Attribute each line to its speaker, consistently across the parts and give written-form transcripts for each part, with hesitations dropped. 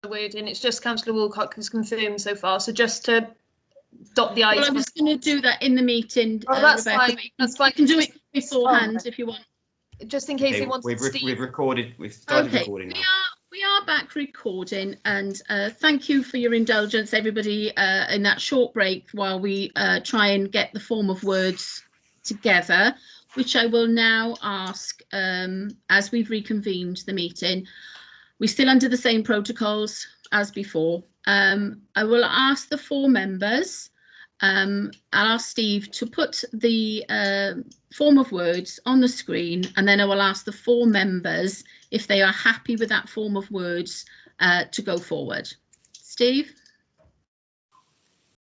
Speaker 1: wording. It's just Councillor Wilcock who's confirmed so far. So just to dot the i's.
Speaker 2: Well, I was going to do that in the meeting.
Speaker 1: Oh, that's
Speaker 2: Rebecca,
Speaker 1: fine. That's fine.
Speaker 2: You can do it beforehand if you want.
Speaker 1: Just in case
Speaker 3: Okay,
Speaker 1: he wants to
Speaker 3: we've recorded. We've started recording now.
Speaker 2: We are back recording, and thank you for your indulgence, everybody, in that short break while we try and get the form of words together, which I will now ask as we've reconvened the meeting. We're still under the same protocols as before. I will ask the 4 members. I'll ask Steve to put the form of words on the screen, and then I will ask the 4 members if they are happy with that form of words to go forward. Steve?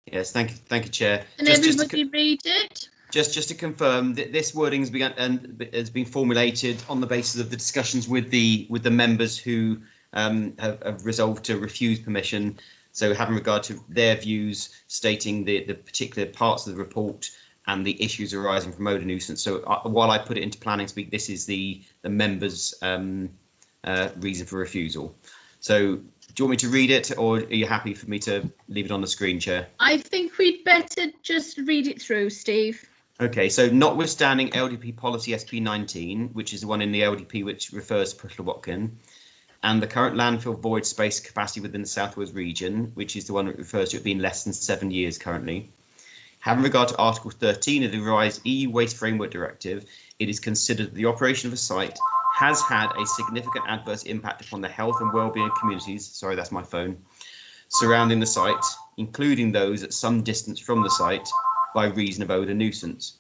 Speaker 3: Yes, thank you, Chair.
Speaker 2: Can everybody read it?
Speaker 3: Just to confirm that this wording has been formulated on the basis of the discussions with the members who have resolved to refuse permission. So having regard to their views, stating the particular parts of the report and the issues arising from odour nuisance. So while I put it into planning speak, this is the members' reason for refusal. So do you want me to read it, or are you happy for me to leave it on the screen, Chair?
Speaker 2: I think we'd better just read it through, Steve.
Speaker 3: Okay, so notwithstanding LDP policy SP19, which is the one in the LDP which refers to Pwllawatkin, and the current landfill void space capacity within the South Wales region, which is the one that refers to it being less than 7 years currently. Having regard to Article 13 of the revised EU Waste Framework Directive, it is considered that the operation of a site has had a significant adverse impact upon the health and well-being of communities, sorry, that's my phone, surrounding the site, including those at some distance from the site by reason of odour nuisance.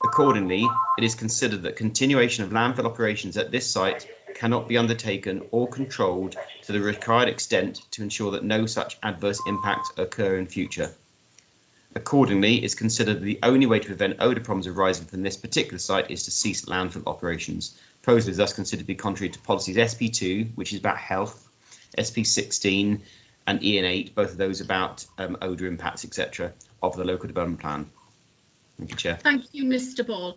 Speaker 3: Accordingly, it is considered that continuation of landfill operations at this site cannot be undertaken or controlled to the required extent to ensure that no such adverse impacts occur in future. Accordingly, it's considered that the only way to prevent odour problems arising from this particular site is to cease landfill operations. Proposal is thus considered to be contrary to policies SP2, which is about health, SP16 and EN8, both of those about odour impacts, etc., of the local development plan. Thank you, Chair.
Speaker 2: Thank you, Mr. Ball.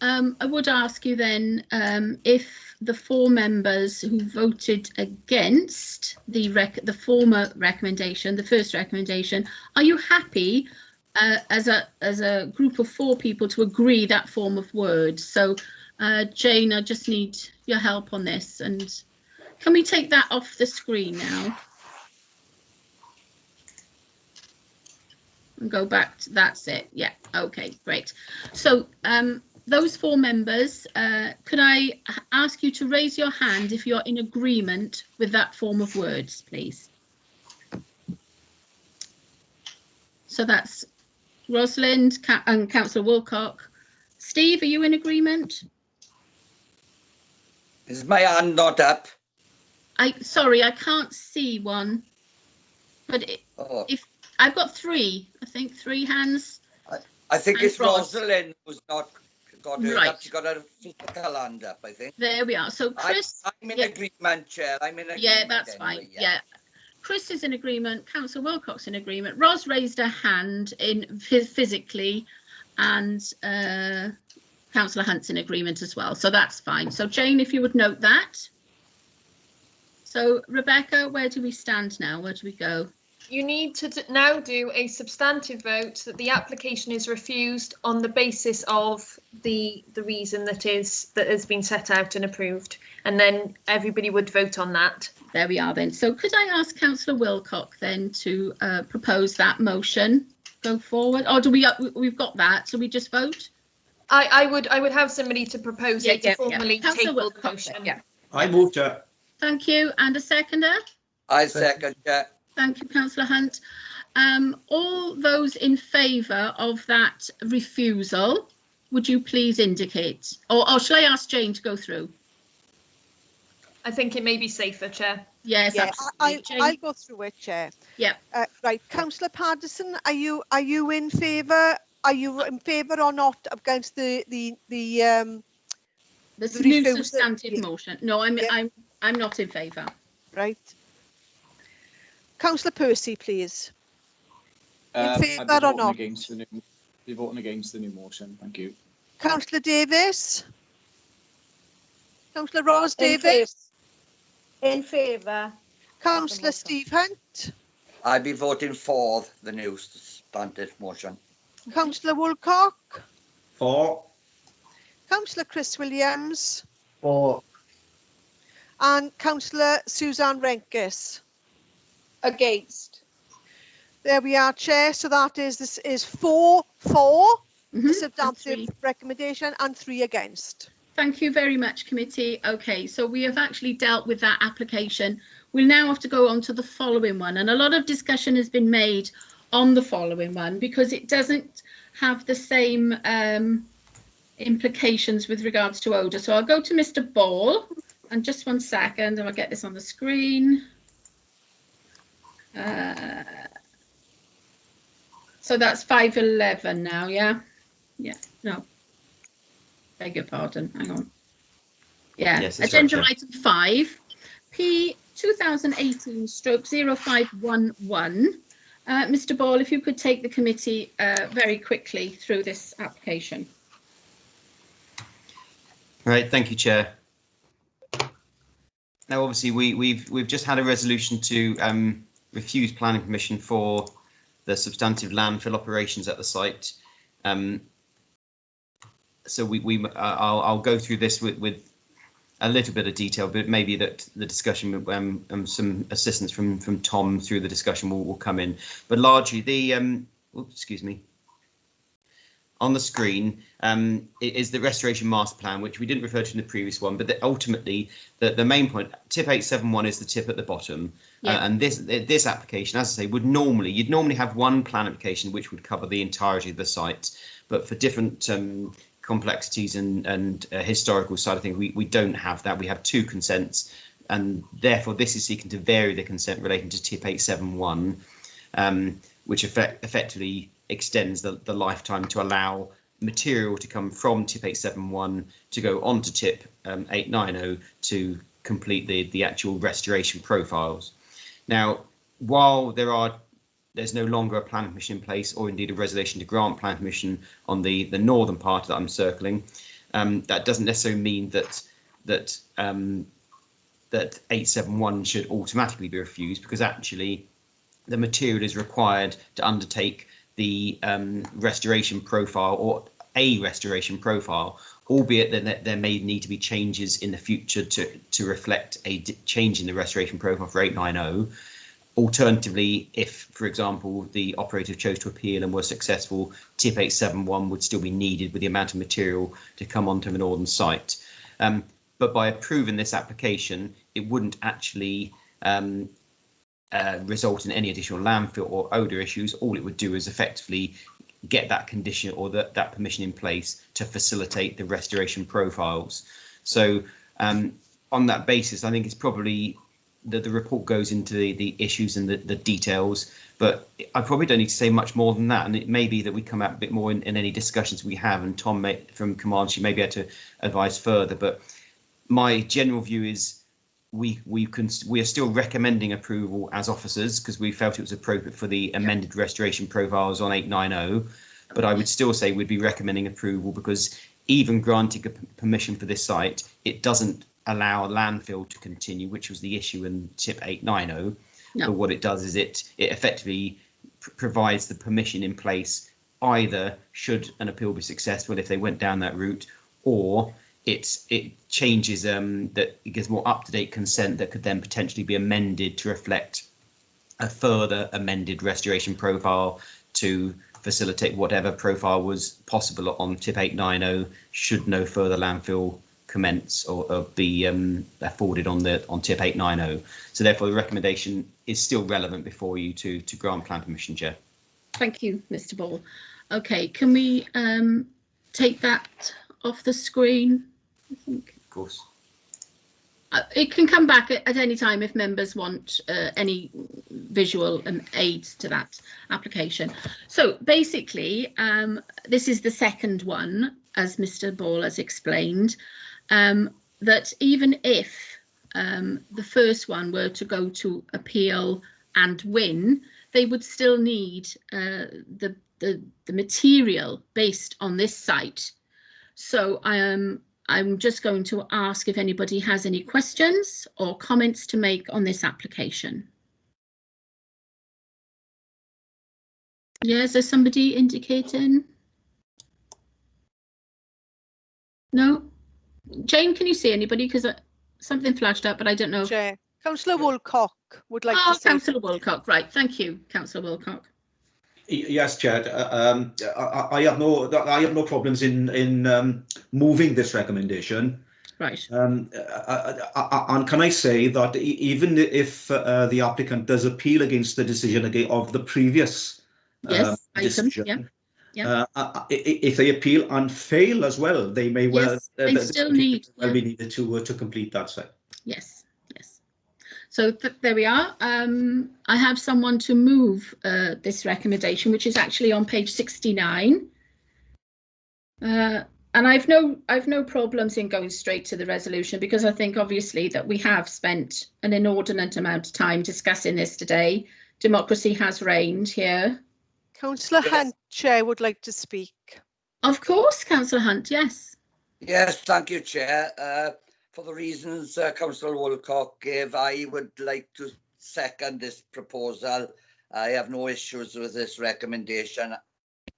Speaker 2: I would ask you then if the 4 members who voted against the former recommendation, the first recommendation, are you happy as a group of 4 people to agree that form of words? So, Jane, I just need your help on this. And can we take that off the screen now? And go back to, that's it. Yeah, okay, great. So those 4 members, could I ask you to raise your hand if you're in agreement with that form of words, please? So that's Rosalind and Councillor Wilcock. Steve, are you in agreement?
Speaker 4: Is my hand not up?
Speaker 2: Sorry, I can't see one. But if I've got 3, I think 3 hands.
Speaker 4: I think it's Rosalind who's not got her.
Speaker 2: Right.
Speaker 4: She's got her physical hand up, I think.
Speaker 2: There we are. So Chris,
Speaker 4: I'm in agreement, Chair. I'm in agreement.
Speaker 2: Yeah, that's anyway, fine. Yeah. Chris is in agreement. Councillor Wilcock's in agreement. Ros raised her hand in physically, and Councillor Hunt's in agreement as well. So that's fine. So Jane, if you would note that. So Rebecca, where do we stand now? Where do we go?
Speaker 1: You need to now do a substantive vote that the application is refused on the basis of the reason that has been set out and approved, and then everybody would vote on that.
Speaker 2: There we are then. So could I ask Councillor Wilcock then to propose that motion? Go forward, or do we've got that? So we just vote.
Speaker 1: I would have somebody to propose it to formally table the motion.
Speaker 2: Yeah.
Speaker 5: I moved it.
Speaker 2: Thank you. And a seconder?
Speaker 4: I second, Chair.
Speaker 2: Thank you, Councillor Hunt. All those in favour of that refusal, would you please indicate? Or shall I ask Jane to go through?
Speaker 1: I think it may be safer, Chair.
Speaker 2: Yes,
Speaker 6: yeah, I'll go through it, Chair.
Speaker 2: Yeah.
Speaker 6: Right, Councillor Paterson, are you in favour? Are you in favour or not against the new
Speaker 2: substantive motion? No, I'm not in favour.
Speaker 6: Right. Councillor Percy, please. In favour or not?
Speaker 5: Be voting against the new motion. Thank you.
Speaker 6: Councillor Davis. Councillor Ross Davis.
Speaker 7: In favour.
Speaker 6: Councillor Steve Hunt,
Speaker 4: I'll be voting for the new substantive motion.
Speaker 6: Councillor Woolcock,
Speaker 5: For.
Speaker 6: Councillor Chris Williams,
Speaker 5: For.
Speaker 6: and Councillor Suzanne Renkes.
Speaker 1: Against.
Speaker 6: There we are, Chair. So that is, this is 4 for
Speaker 2: Mhm,
Speaker 6: the
Speaker 2: and
Speaker 6: substantive
Speaker 2: 3.
Speaker 6: recommendation and 3 against.
Speaker 2: Thank you very much, committee. Okay, so we have actually dealt with that application. We'll now have to go on to the following one. And a lot of discussion has been made on the following one because it doesn't have the same implications with regards to odour. So I'll go to Mr. Ball, and just 1 second, and I'll get this on the screen. So that's 511 now, yeah? Yeah, no. Beg your pardon, hang on. Yeah,
Speaker 3: Yes, that's
Speaker 2: agenda
Speaker 3: right,
Speaker 2: item 5, P 2018/0511. Mr. Ball, if you could take the committee very quickly through this application.
Speaker 3: Right, thank you, Chair. Now, obviously, we've just had a resolution to refuse planning permission for the substantive landfill operations at the site. So I'll go through this with a little bit of detail, but maybe that the discussion, some assistance from Tom through the discussion will come in. But largely, the excuse me, on the screen is the restoration master plan, which we didn't refer to in the previous one, but ultimately the main point, tip 871 is the tip at the bottom. Yeah. And this application, as I say, you'd normally have one plan application which would cover the entirety of the site, but for different complexities and historical side of things, we don't have that. We have 2 consents, and therefore this is seeking to vary the consent relating to tip 871, which effectively extends the lifetime to allow material to come from tip 871 to go on to tip 890 to complete the actual restoration profiles. Now, while there's no longer a planning permission in place, or indeed a resolution to grant planning permission on the northern part that I'm circling, that doesn't necessarily mean that 871 should automatically be refused, because actually the material is required to undertake the restoration profile, or a restoration profile, albeit that there may need to be changes in the future to reflect a change in the restoration profile for 890. Alternatively, if, for example, the operator chose to appeal and were successful, tip 871 would still be needed with the amount of material to come onto the northern site. But by approving this application, it wouldn't actually result in any additional landfill or odour issues. All it would do is effectively get that condition or that permission in place to facilitate the restoration profiles. So on that basis, I think it's probably the report goes into the issues and the details, but I probably don't need to say much more than that. And it may be that we come out a bit more in any discussions we have, and Tom from Command, she may be able to advise further. But my general view is we are still recommending approval as officers, because we felt it was appropriate for the amended restoration profiles on 890. But I would still say we'd be recommending approval, because even granting a permission for this site, it doesn't allow landfill to continue, which was the issue in tip 890. No. But what it does is it effectively provides the permission in place, either should an appeal be successful if they went down that route, or it changes that it gives more up-to-date consent that could then potentially be amended to reflect a further amended restoration profile to facilitate whatever profile was possible on tip 890 should no further landfill commence or be afforded on tip 890. So therefore the recommendation is still relevant before you to grant plan permission, Chair.
Speaker 2: Thank you, Mr. Ball. Okay, can we take that off the screen? I think.
Speaker 3: Of course.
Speaker 2: It can come back at any time if members want any visual aids to that application. So basically, this is the second one, as Mr. Ball has explained, that even if the first one were to go to appeal and win, they would still need the material based on this site. So I'm just going to ask if anybody has any questions or comments to make on this application. Yeah, is there somebody indicating? No? Jane, can you see anybody? Because something flashed up, but I don't know.
Speaker 6: Chair. Councillor Woolcock would like
Speaker 2: Oh,
Speaker 6: to say.
Speaker 2: Councillor Woolcock, right. Thank you, Councillor Woolcock.
Speaker 5: Yes, Chair. I have no problems in moving this recommendation.
Speaker 2: Right.
Speaker 5: And can I say that even if the applicant does appeal against the decision of the previous
Speaker 2: Yes,
Speaker 5: decision,
Speaker 2: item, yeah.
Speaker 5: if they appeal and fail as well, they may well
Speaker 2: Yes, they still need
Speaker 5: well be needed to complete that site.
Speaker 2: Yes. So there we are. I have someone to move this recommendation, which is actually on page 69. And I've no problems in going straight to the resolution, because I think obviously that we have spent an inordinate amount of time discussing this today. Democracy has reigned here.
Speaker 6: Councillor Hunt, Chair, would like to speak.
Speaker 2: Of course, Councillor Hunt, yes.
Speaker 4: Yes, thank you, Chair. For the reasons Councillor Woolcock gave, I would like to second this proposal. I have no issues with this recommendation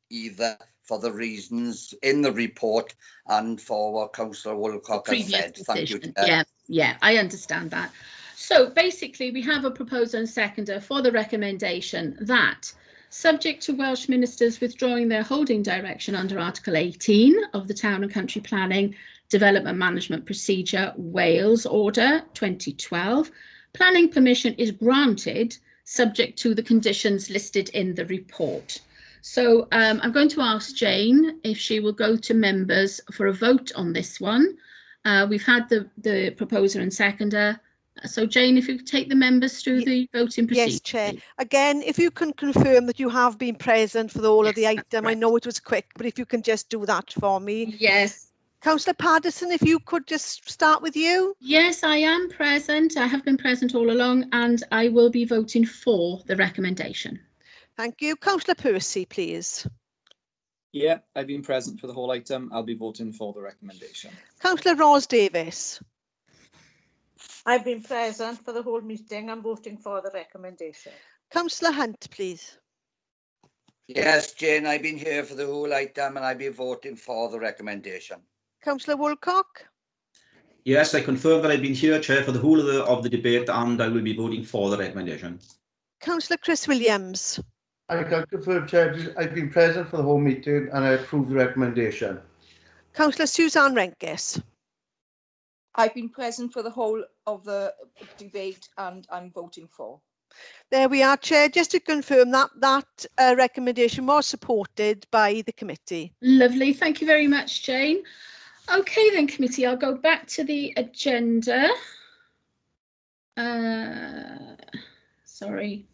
Speaker 4: either, for the reasons in the report and for what Councillor Woolcock has said. Thank you, Chair.
Speaker 2: Yeah, I understand that. So basically, we have a proposer and seconder for the recommendation that, subject to Welsh ministers withdrawing their holding direction under Article 18 of the Town and Country Planning Development Management Procedure Wales Order 2012, planning permission is granted subject to the conditions listed in the report. So I'm going to ask Jane if she will go to members for a vote on this one. We've had the proposer and seconder. So Jane, if you could take the members through the voting procedure.
Speaker 6: Yes, Chair. Again, if you can confirm that you have been present for the whole of the item. I know it was quick, but if you can just do that for me.
Speaker 2: Yes.
Speaker 6: Councillor Paddison, if you could just start with you.
Speaker 2: Yes, I am present. I have been present all along, and I will be voting for the recommendation.
Speaker 6: Thank you. Councillor Percy, please.
Speaker 5: Yeah, I've been present for the whole item. I'll be voting for the recommendation.
Speaker 6: Councillor Ros Davis.
Speaker 7: I've been present for the whole meeting. I'm voting for the recommendation.
Speaker 6: Councillor Hunt, please.
Speaker 4: Yes, Jane, I've been here for the whole item and I'll be voting for the recommendation.
Speaker 6: Councillor Woolcock.
Speaker 5: Yes, I confirm that I've been here, Chair, for the whole of the debate, and I will be voting for the recommendation.
Speaker 6: Councillor Chris Williams.
Speaker 8: I can confirm, Chair, I've been present for the whole meeting and I approve the recommendation.
Speaker 6: Councillor Suzanne Renkes.
Speaker 7: I've been present for the whole of the debate and I'm voting for.
Speaker 6: There we are, Chair. Just to confirm that recommendation was supported by the committee.
Speaker 2: Lovely. Thank you very much, Jane. Okay then, committee, I'll go back to the agenda. Sorry.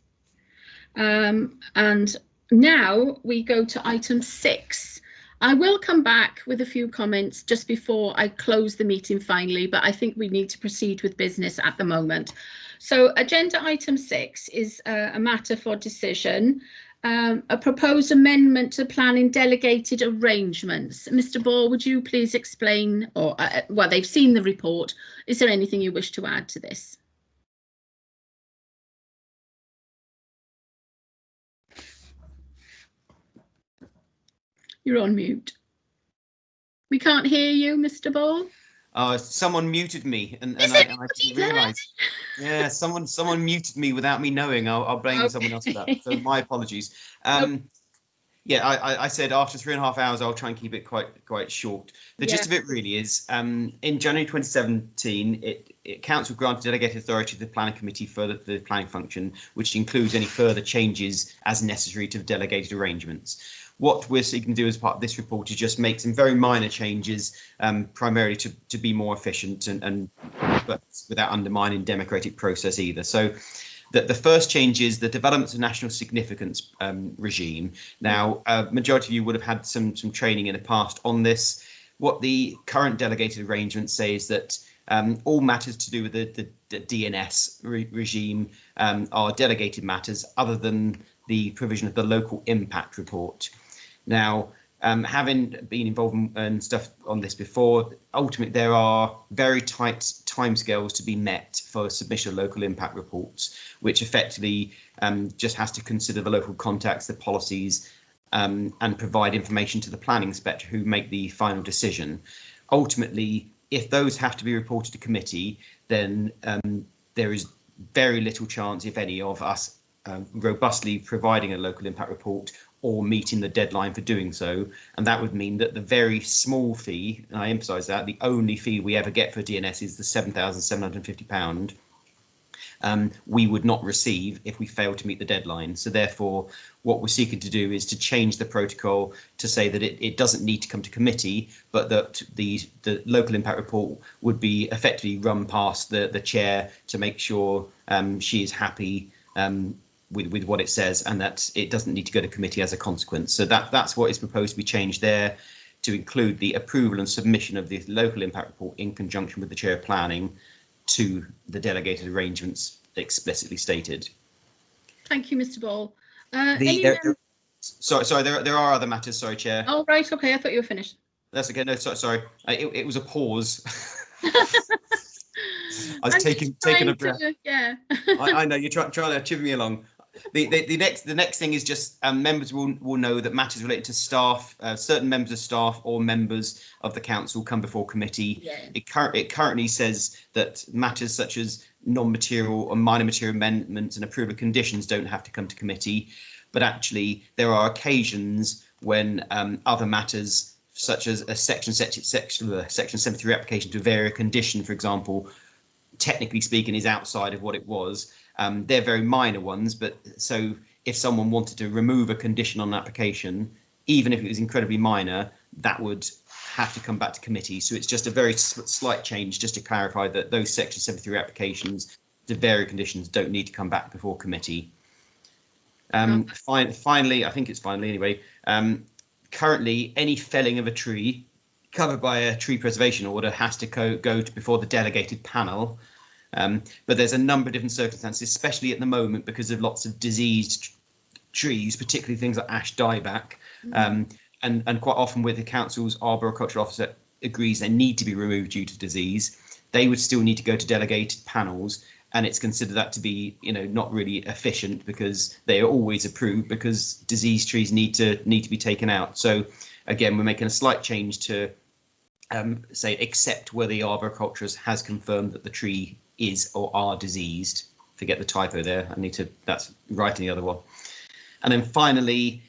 Speaker 2: And now we go to item 6. I will come back with a few comments just before I close the meeting finally, but I think we need to proceed with business at the moment. So agenda item 6 is a matter for decision. A proposed amendment to planning delegated arrangements. Mr. Ball, would you please explain, or well, they've seen the report. Is there anything you wish to add to this? You're on mute. We can't hear you, Mr. Ball.
Speaker 3: Someone muted me, and I didn't realise. Yeah, someone muted me without me knowing. I'll blame someone else for that. So my apologies. Yeah, I said after 3.5 hours, I'll try and keep it quite short. The gist of it really is, in January 2017, Council granted delegated authority to the Planning Committee for the planning function, which includes any further changes as necessary to the delegated arrangements. What we're seeking to do as part of this report is just make some very minor changes, primarily to be more efficient but without undermining democratic process either. So the first change is the development of national significance regime. Now, majority of you would have had some training in the past on this. What the current delegated arrangements say is that all matters to do with the DNS regime are delegated matters other than the provision of the local impact report. Now, having been involved in stuff on this before, ultimately there are very tight timescales to be met for submission of local impact reports, which effectively just has to consider the local context, the policies, and provide information to the planning inspector who make the final decision. Ultimately, if those have to be reported to committee, then there is very little chance, if any, of us robustly providing a local impact report or meeting the deadline for doing so. And that would mean that the very small fee, and I emphasise that, the only fee we ever get for DNS is the £7,750, we would not receive if we fail to meet the deadline. So therefore, what we're seeking to do is to change the protocol to say that it doesn't need to come to committee, but that the local impact report would be effectively run past the chair to make sure she is happy with what it says, and that it doesn't need to go to committee as a consequence. So that's what is proposed to be changed there, to include the approval and submission of the local impact report in conjunction with the chair of planning to the delegated arrangements explicitly stated.
Speaker 2: Thank you, Mr. Ball.
Speaker 3: Sorry, there are other matters. Sorry, Chair.
Speaker 2: Oh, right. OK, I thought you were finished.
Speaker 3: That's OK. No, sorry. It was a pause. I was taking a breath.
Speaker 2: Yeah.
Speaker 3: I know you're trying to chiv me along. The next thing is just members will know that matters related to staff, certain members of staff or members of the council come before committee.
Speaker 2: Yeah.
Speaker 3: It currently says that matters such as non-material or minor material amendments and approval conditions don't have to come to committee, but actually there are occasions when other matters such as a section 73 application to vary a condition, for example, technically speaking, is outside of what it was. They're very minor ones, but so if someone wanted to remove a condition on an application, even if it was incredibly minor, that would have to come back to committee. So it's just a very slight change, just to clarify that those Section 73 applications to vary conditions don't need to come back before committee. Finally, I think it's finally anyway, currently any felling of a tree covered by a tree preservation order has to go before the delegated panel. But there's a number of different circumstances, especially at the moment because of lots of diseased trees, particularly things like ash dieback. And quite often with the council's arboricultural officer agrees they need to be removed due to disease, they would still need to go to delegated panels, and it's considered that to be, not really efficient because they are always approved because diseased trees need to be taken out. So again, we're making a slight change to say except where the arboriculturist has confirmed that the tree is or are diseased. Forget the typo there. That's writing the other one. And then finally,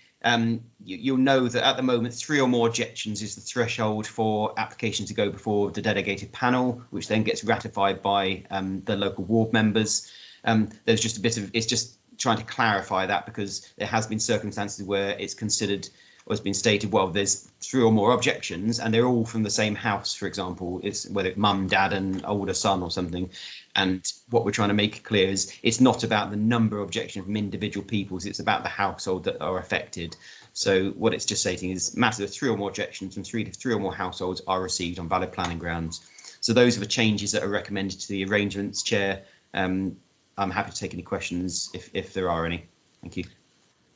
Speaker 3: you'll know that at the moment 3 or more objections is the threshold for application to go before the delegated panel, which then gets ratified by the local ward members. There's just it's just trying to clarify that because there has been circumstances where it's considered or has been stated, well, there's 3 or more objections and they're all from the same house, for example, it's whether it's mum, dad and older son or something. And what we're trying to make clear is it's not about the number of objections from individual peoples, it's about the household that are affected. So what it's just stating is matters of 3 or more objections from 3 or more households are received on valid planning grounds. So those are the changes that are recommended to the arrangements, Chair. I'm happy to take any questions if there are any. Thank you.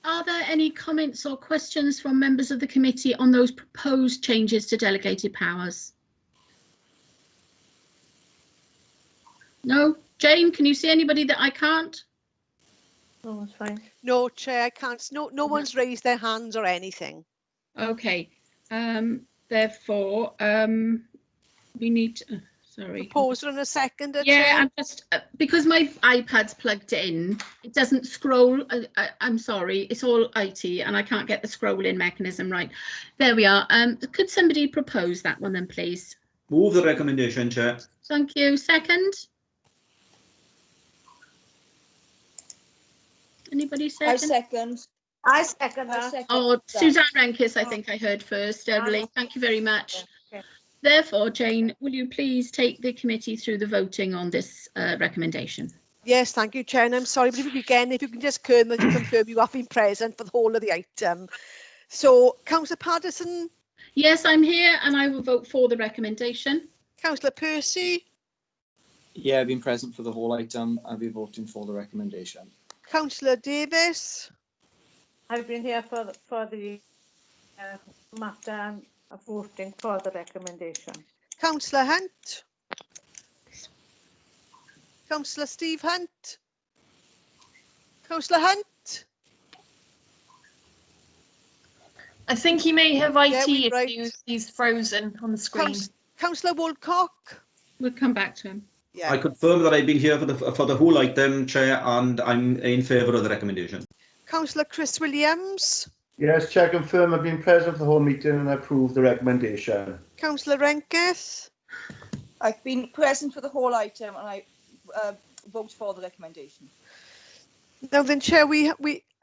Speaker 2: Are there any comments or questions from members of the committee on those proposed changes to delegated powers? No? Jane, can you see anybody that I can't?
Speaker 6: Oh, that's fine. No, Chair, I can't. No one's raised their hands or anything.
Speaker 2: Okay. Therefore, we need to... Sorry.
Speaker 6: Proposer in a second.
Speaker 2: Yeah, I'm just because my iPad's plugged in, it doesn't scroll. I'm sorry, it's all IT and I can't get the scrolling mechanism right. There we are. Could somebody propose that one then, please?
Speaker 5: Move the recommendation, Chair.
Speaker 2: Thank you. Second? Anybody second?
Speaker 7: I second.
Speaker 6: I second that.
Speaker 2: Oh, Suzanne Renkis, I think I heard first. Thank you very much.
Speaker 6: Okay.
Speaker 2: Therefore, Jane, will you please take the committee through the voting on this recommendation?
Speaker 6: Yes, thank you, Chair. And I'm sorry, but again, if you can just confirm you have been present for the whole of the item. So, Councillor Paddison?
Speaker 2: Yes, I'm here and I will vote for the recommendation.
Speaker 6: Councillor Percy?
Speaker 9: Yeah, I've been present for the whole item. I'll be voting for the recommendation.
Speaker 6: Councillor Davis?
Speaker 10: I've been here for the matter of voting for the recommendation.
Speaker 6: Councillor Hunt. Councillor Steve Hunt. Councillor Hunt.
Speaker 1: I think he may have IT
Speaker 6: Yeah, right.
Speaker 1: issues. He's frozen on the screen.
Speaker 6: Councillor Woolcock.
Speaker 2: We'll come back to him.
Speaker 6: Yeah.
Speaker 5: I confirm that I've been here for the whole item, Chair, and I'm in favour of the recommendation.
Speaker 6: Councillor Chris Williams.
Speaker 8: Yes, Chair, confirm I've been present for the whole meeting and I approve the recommendation.
Speaker 6: Councillor Renkes.
Speaker 7: I've been present for the whole item and I vote for the recommendation.
Speaker 6: Now then, Chair, we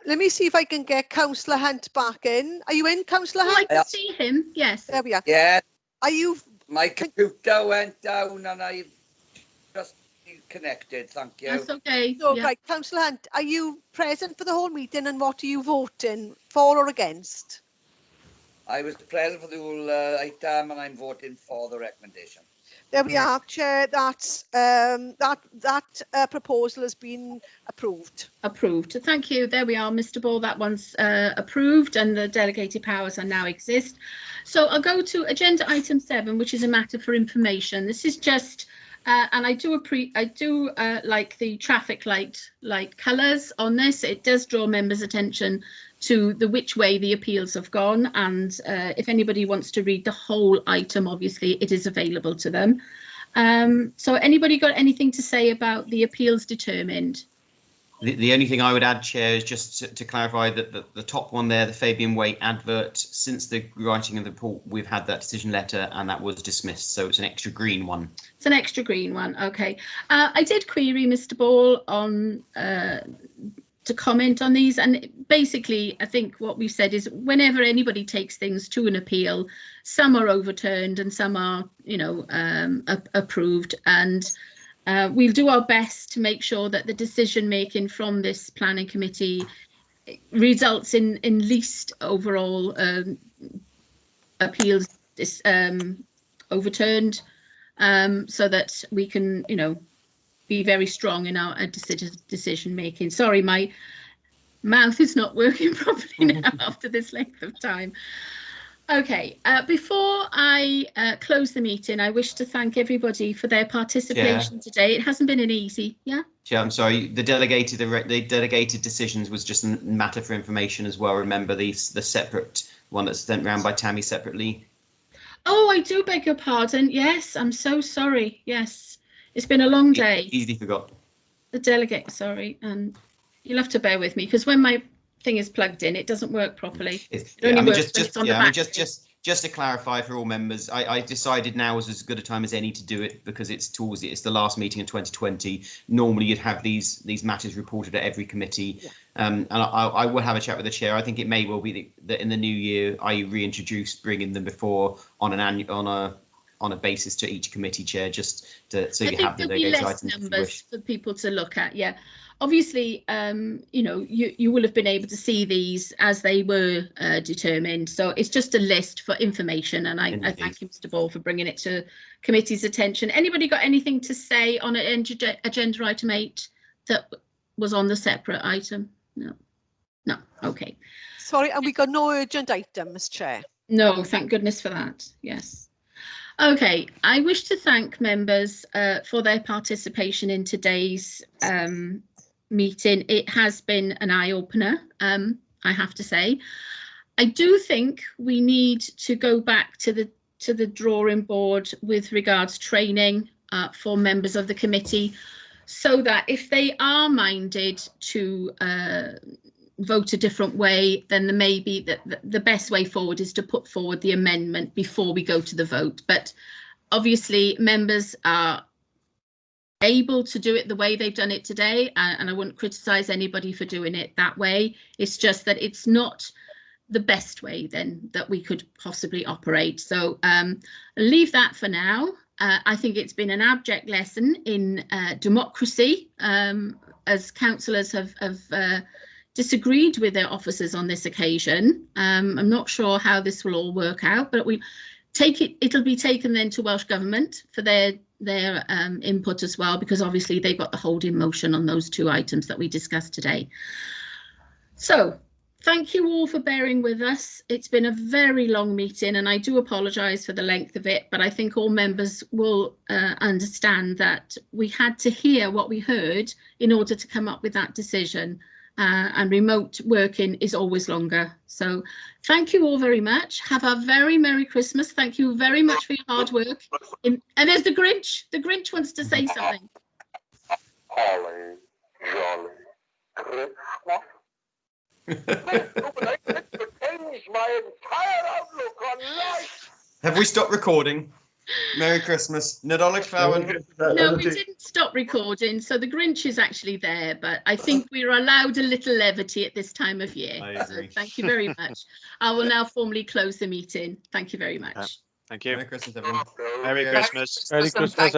Speaker 6: let me see if I can get Councillor Hunt back in. Are you in, Councillor
Speaker 2: Oh,
Speaker 6: Hunt?
Speaker 2: I can see him. Yes.
Speaker 6: There we are.
Speaker 4: Yeah,
Speaker 6: Are you?
Speaker 4: my computer went down and I just connected. Thank you.
Speaker 2: That's okay.
Speaker 6: So,
Speaker 2: Yeah.
Speaker 6: right, Councillor Hunt, are you present for the whole meeting and what are you voting for or against?
Speaker 4: I was present for the whole item and I'm voting for the recommendation.
Speaker 6: There we are, Chair. That's that proposal has been approved.
Speaker 2: Approved. Thank you. There we are, Mr. Ball. That one's approved and the delegated powers are now exist. So I'll go to agenda item 7, which is a matter for information. This is just, and I do like the traffic light colours on this. It does draw members' attention to the which way the appeals have gone, and if anybody wants to read the whole item, obviously it is available to them. So anybody got anything to say about the appeals determined?
Speaker 3: The only thing I would add, Chair, is just to clarify that the top one there, the Fabian Way advert, since the writing of the report, we've had that decision letter and that was dismissed. So it's an extra green one.
Speaker 2: It's an extra green one. OK. I did query Mr. Ball on to comment on these, and basically I think what we've said is whenever anybody takes things to an appeal, some are overturned and some are, you know, approved, and we'll do our best to make sure that the decision making from this planning committee results in least overall appeals overturned, so that we can, you know, be very strong in our decision making. Sorry, my mouth is not working properly now after this length of time. Okay, before I close the meeting, I wish to thank everybody for their participation today. It hasn't been an easy, yeah?
Speaker 3: Yeah, I'm sorry. The delegated decisions was just a matter for information as well. Remember the separate one that's sent round by Tammy separately.
Speaker 2: Oh, I do beg your pardon. Yes, I'm so sorry. Yes, it's been a long day.
Speaker 3: Easily forgot.
Speaker 2: The delegate, sorry, and you'll have to bear with me because when my thing is plugged in, it doesn't work properly.
Speaker 3: Just to clarify for all members, I decided now was as good a time as any to do it because it's the last meeting in 2020. Normally you'd have these matters reported at every committee, and I will have a chat with the chair. I think it may well be that in the new year I reintroduce bringing them before on a basis to each committee chair, just to so you have the delegated items
Speaker 2: numbers for people to look at. Yeah, obviously, you know, you will have been able to see these as they were determined. So it's just a list for information, and I thank you, Mr. Ball, for bringing it to committee's attention. Anybody got anything to say on agenda item 8 that was on the separate item? No. Okay.
Speaker 6: Sorry, and we got no urgent items, Chair.
Speaker 2: No, thank goodness for that. Yes. Okay, I wish to thank members for their participation in today's meeting. It has been an eye-opener, I have to say. I do think we need to go back to the drawing board with regards training for members of the committee, so that if they are minded to vote a different way, then there may be the best way forward is to put forward the amendment before we go to the vote. But obviously members are able to do it the way they've done it today, and I wouldn't criticise anybody for doing it that way. It's just that it's not the best way then that we could possibly operate. So leave that for now. I think it's been an abject lesson in democracy, as councillors have disagreed with their officers on this occasion. I'm not sure how this will all work out, but it'll be taken then to Welsh Government for their input as well, because obviously they've got the holding motion on those 2 items that we discussed today. So thank you all for bearing with us. It's been a very long meeting and I do apologise for the length of it, but I think all members will understand that we had to hear what we heard in order to come up with that decision. And remote working is always longer. So thank you all very much. Have a very Merry Christmas. Thank you very much for your hard work. And there's the Grinch. The Grinch wants to say something.
Speaker 11: Holly, jolly Christmas. Change my entire outlook on life.
Speaker 3: Have we stopped recording? Merry Christmas. Nadolig Llawen.
Speaker 2: No, we didn't stop recording. So the Grinch is actually there, but I think we're allowed a little levity at this time of year.
Speaker 3: I agree.
Speaker 2: So thank you very much. I will now formally close the meeting. Thank you very much.
Speaker 12: Thank you.
Speaker 3: Merry Christmas, everyone.
Speaker 12: Merry Christmas.
Speaker 13: Merry Christmas, everyone.